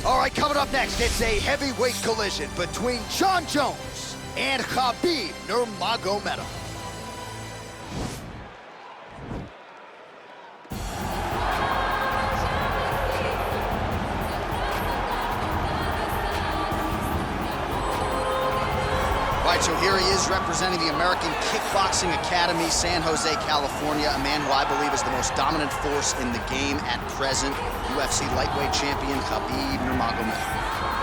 All right, coming up next, it's a heavyweight collision between Jon Jones and Khabib Nurmagomedov. All right, so here he is representing the American Kickboxing Academy, San Jose, California, a man who I believe is the most dominant force in the game at present, UFC lightweight champion Khabib Nurmagomedov.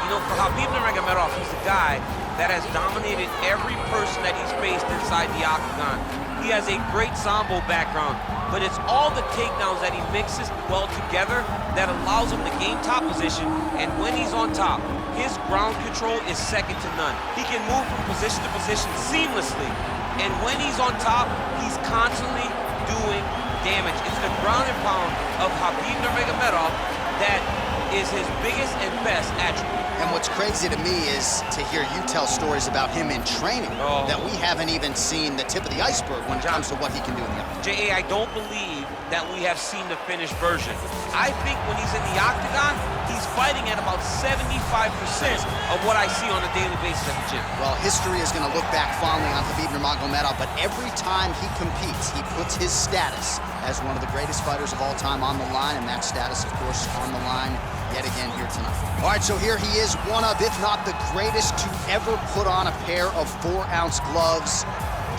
You know, for Khabib Nurmagomedov, he's a guy that has dominated every person that he's faced inside the octagon. He has a great Sambo background, but it's all the takedowns that he mixes well together that allows him to gain top position, and when he's on top, his ground control is second to none. He can move from position to position seamlessly, and when he's on top, he's constantly doing damage. It's the ground and pound of Khabib Nurmagomedov that is his biggest and best attribute. And what's crazy to me is to hear you tell stories about him in training that we haven't even seen the tip of the iceberg when it comes to what he can do in the octagon. J.A., I don't believe that we have seen the finished version. I think when he's in the octagon, he's fighting at about 75% of what I see on a daily basis at the gym. Well, history is going to look back fondly on Khabib Nurmagomedov, but every time he competes, he puts his status as one of the greatest fighters of all time on the line, and that status, of course, on the line yet again here tonight. All right, so here he is, one of, if not the greatest to ever put on a pair of 4-ounce gloves,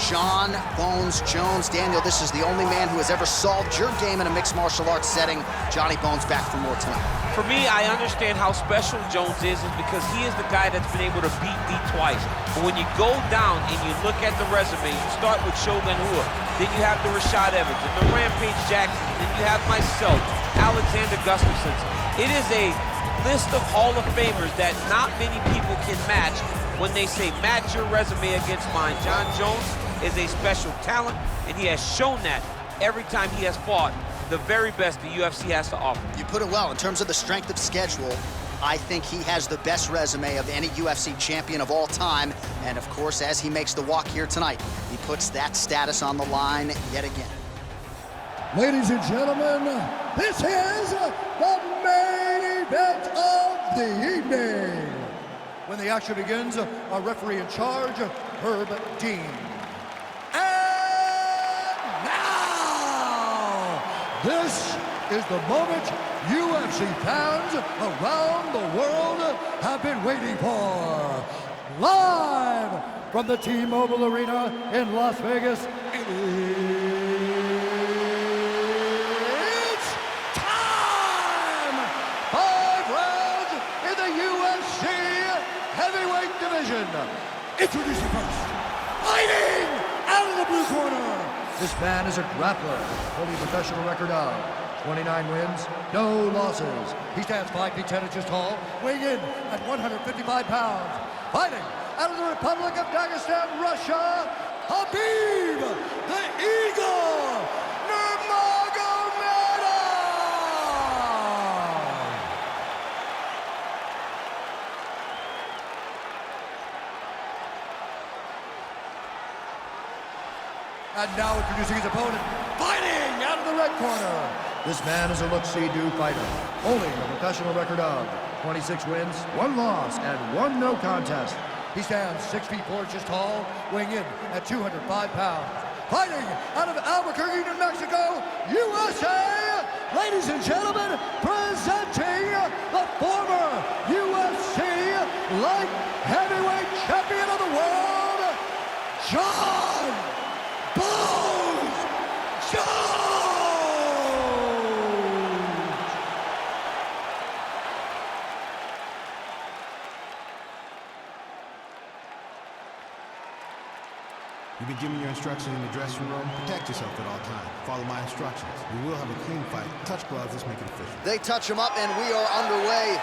Jon Bones Jones. Daniel, this is the only man who has ever solved your game in a mixed martial arts setting. Johnny Bones back for more tonight. For me, I understand how special Jones is because he is the guy that's been able to beat me twice. But when you go down and you look at the resume, you start with Shogun Rua, then you have the Rashad Evans, and the Rampage Jackson, then you have myself, Alexander Gustafsson. It is a list of Hall of Famers that not many people can match when they say match your resume against mine. Jon Jones is a special talent, and he has shown that every time he has fought the very best the UFC has to offer. You put it well. In terms of the strength of schedule, I think he has the best resume of any UFC champion of all time. And of course, as he makes the walk here tonight, he puts that status on the line yet again. Ladies and gentlemen, this is the main event of the evening. When the action begins, our referee in charge, Herb Dean. And now, this is the moment UFC fans around the world have been waiting for. Live from the T-Mobile Arena in Las Vegas, introducing first, fighting out of the blue corner. This man is a grappler, holding a professional record of 29 wins, no losses. He stands 5 feet 10 inches tall, weighing in at 155 pounds. Fighting out of the Republic of Dagestan, Russia, Khabib the Eagle Nurmagomedov. And now introducing his opponent, fighting out of the red corner. This man is a look-see-do fighter, holding a professional record of 26 wins, 1 loss, and 1 no contest. He stands 6 feet 4 inches tall, weighing in at 205 pounds. Fighting out of Albuquerque, New Mexico, USA, ladies and gentlemen, presenting the former UFC light heavyweight champion of the world, Jon Bones Jones! You've been given your instructions in the dressing room. Protect yourself at all times. Follow my instructions. We will have a clean fight. Touch gloves, let's make it official. They touch him up and we are underway.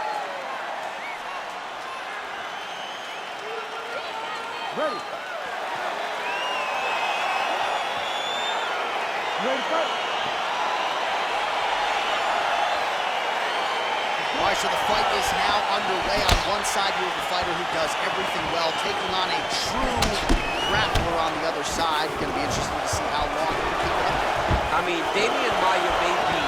Ready. Ready, fight. All right, so the fight is now underway. On one side, you have a fighter who does everything well, taking on a true grappler on the other side. Going to be interesting to see how long he can keep it up. I mean, Damian Maia may be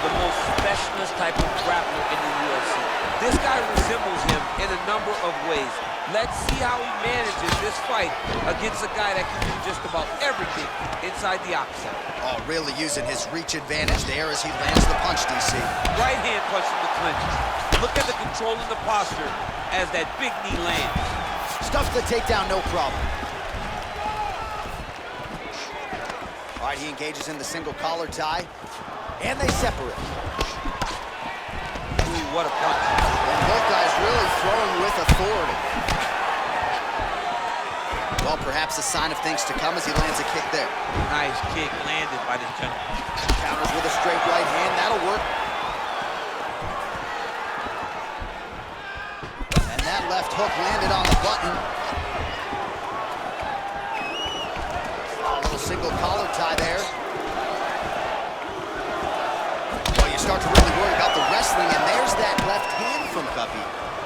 the most specialist type of grappler in the UFC. This guy resembles him in a number of ways. Let's see how he manages this fight against a guy that can do just about everything inside the octagon. Oh, really using his reach advantage there as he lands the punch, DC. Right hand punch from the clinch. Look at the control in the posture as that big knee lands. Stuffs the takedown, no problem. All right, he engages in the single collar tie, and they separate. Ooh, what a punch. And both guys really throwing with authority. Well, perhaps a sign of things to come as he lands a kick there. Nice kick landed by this gentleman. Counters with a straight right hand, that'll work. And that left hook landed on the button. A little single collar tie there. Well, you start to really worry about the wrestling, and there's that left hand from Cubby.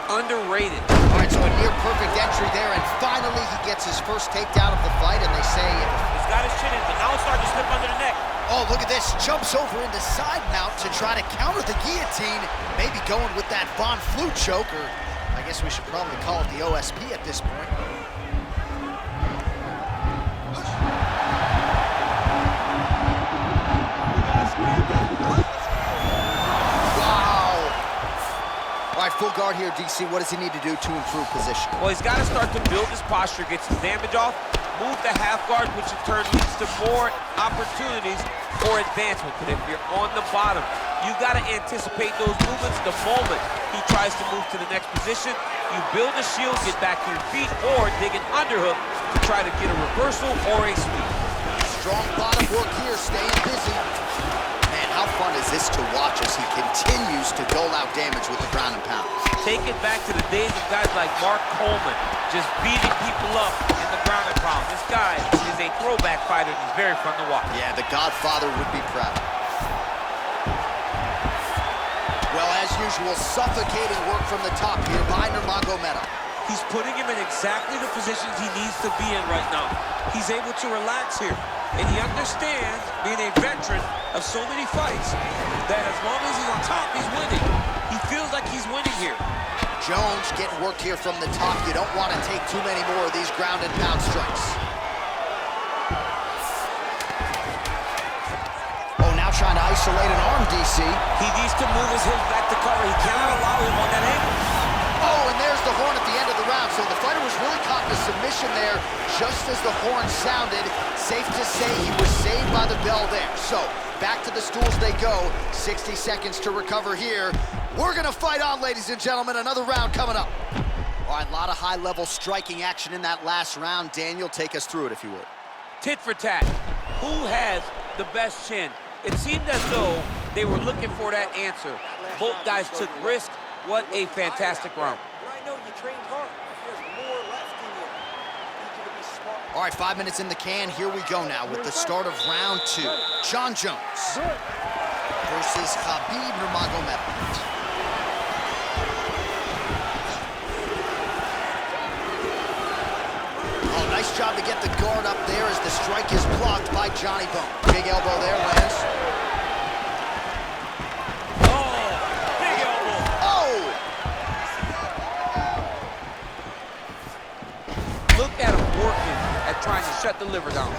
Underrated. All right, so a near perfect entry there, and finally he gets his first takedown of the fight, and they say... He's got his chin in, but now it's starting to slip under the neck. Oh, look at this. Jumps over into side mount to try to counter the guillotine. Maybe going with that Von Flue choke, or I guess we should probably call it the OSP at this point. All right, full guard here, DC. What does he need to do to improve position? Well, he's got to start to build his posture, get some damage off, move the half guard, which in turn leads to more opportunities for advancement. But if you're on the bottom, you got to anticipate those movements the moment he tries to move to the next position. You build a shield, get back to your feet, or dig an underhook to try to get a reversal or a sweep. Strong bottom work here, staying busy. How fun is this to watch as he continues to dole out damage with the ground and pound? Take it back to the days of guys like Mark Coleman, just beating people up in the ground and pound. This guy is a throwback fighter. He's very fun to watch. Yeah, the Godfather would be proud. Well, as usual, suffocating work from the top here by Nurmagomedov. He's putting him in exactly the positions he needs to be in right now. He's able to relax here. And he understands, being a veteran of so many fights, that as long as he's on top, he's winning. He feels like he's winning here. Jones getting worked here from the top. You don't want to take too many more of these ground and pound strikes. Oh, now trying to isolate an arm, DC. He needs to move his hips back to cover. He cannot allow him on that angle. Oh, and there's the horn at the end of the round. So the fighter was really caught in a submission there just as the horn sounded. Safe to say he was saved by the bell there. So back to the stools they go. 60 seconds to recover here. We're going to fight on, ladies and gentlemen. Another round coming up. All right, a lot of high-level striking action in that last round. Daniel, take us through it, if you would. Tit for tat. Who has the best chin? It seemed as though they were looking for that answer. Both guys took risk. What a fantastic round. I know you trained hard. There's more left in you. Need you to be smart. All right, 5 minutes in the can. Here we go now with the start of round 2. John Jones versus Khabib Nurmagomedov. Oh, nice job to get the guard up there as the strike is blocked by Johnny Bone. Big elbow there, lands. Trying to shut the liver down.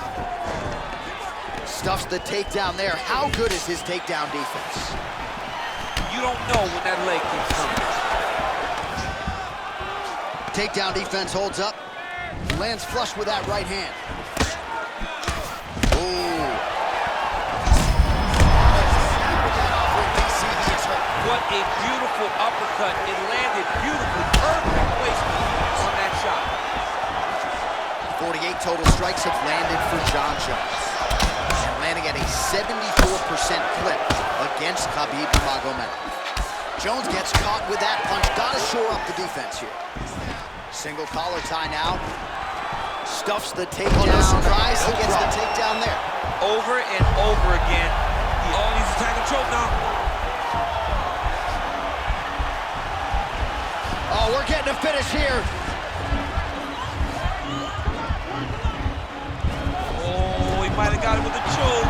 Stuffs the takedown there. How good is his takedown defense? You don't know when that leg keeps coming. Takedown defense holds up. Lands flush with that right hand. Ooh. What a beautiful uppercut. It landed beautifully. Perfect placement on that shot. 48 total strikes have landed for John Jones. And landing at a 74% clip against Khabib Nurmagomedov. Jones gets caught with that punch. Gotta shore up the defense here. Single collar tie now. Stuffs the takedown. No surprise, he gets the takedown there. Over and over again. Oh, he's attacking choke now. Oh, we're getting a finish here. Might have got it with a choke.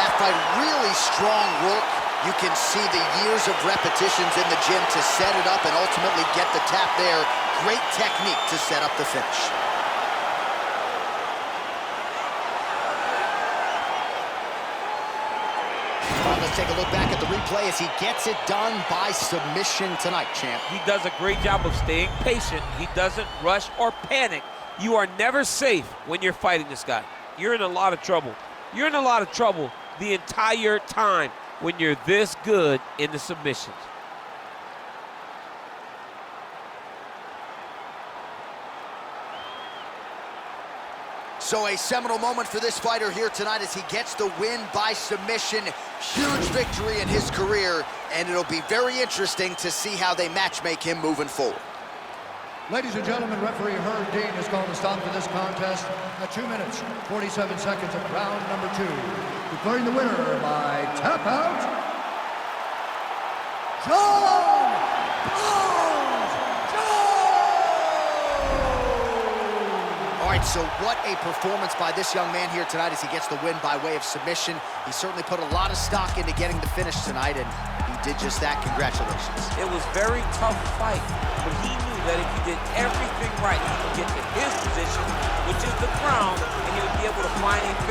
that fight, really strong work. You can see the years of repetitions in the gym to set it up and ultimately get the tap there. Great technique to set up the finish. Let's take a look back at the replay as he gets it done by submission tonight, champ. He does a great job of staying patient. He doesn't rush or panic. You are never safe when you're fighting this guy. You're in a lot of trouble. You're in a lot of trouble the entire time when you're this good in the submissions. So a seminal moment for this fighter here tonight as he gets the win by submission. Huge victory in his career, and it'll be very interesting to see how they matchmake him moving forward. Ladies and gentlemen, referee Herb Dean has called a stop to this contest at 2 minutes, 47 seconds of round number 2. Declaring the winner by tap out, John Bones Jones! All right, so what a performance by this young man here tonight as he gets the win by way of submission. He certainly put a lot of stock into getting the finish tonight, and he did just that. Congratulations. It was a very tough fight, but he knew that if he did everything right, he could get to his position, which is the ground, and he would be able to find a finish.